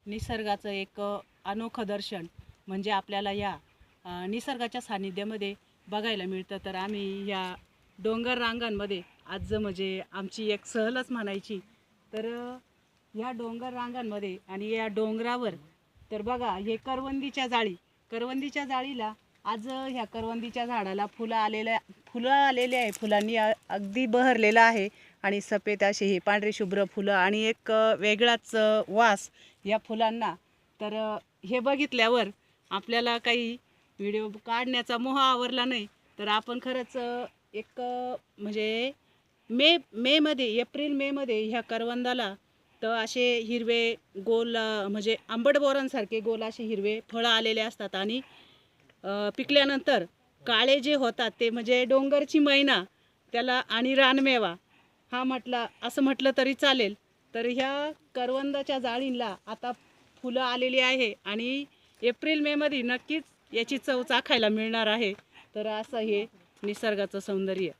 निसर्गाचं एक अनोखं दर्शन म्हणजे आपल्याला या निसर्गाच्या सानिध्यामध्ये बघायला मिळतं. तर आम्ही या डोंगर रांगांमध्ये आज म्हणजे आमची एक सहलच म्हणायची. तर या डोंगर रांगांमध्ये आणि या डोंगरावर तर बघा हे करवंदीच्या जाळीला आज ह्या करवंदीच्या झाडाला फुलं आलेले आहे. फुलांनी अगदी बहरलेलं आहे आणि सफेद असे हे पांढरे शुभ्र फुलं आणि एक वेगळाच वास या फुलांना. तर हे बघितल्यावर आपल्याला काही व्हिडिओ काढण्याचा मोह आवरला नाही. तर आपण खरंच एक म्हणजे मेमध्ये एप्रिल मेमध्ये ह्या करवंदाला तर असे हिरवे गोल म्हणजे आंबट बोरांसारखे गोल असे हिरवे फळं आलेले असतात आणि पिकल्यानंतर काळे जे होतात ते म्हणजे डोंगरची मैना त्याला आणि रानमेवा हा असं म्हटलं तरी चालेल. तर ह्या करवंदाच्या जाळींना आता फुलं आलेली आहे आणि एप्रिल मेमध्ये नक्कीच याची चव चाखायला मिळणार आहे. तर असं हे निसर्गाचं सौंदर्य.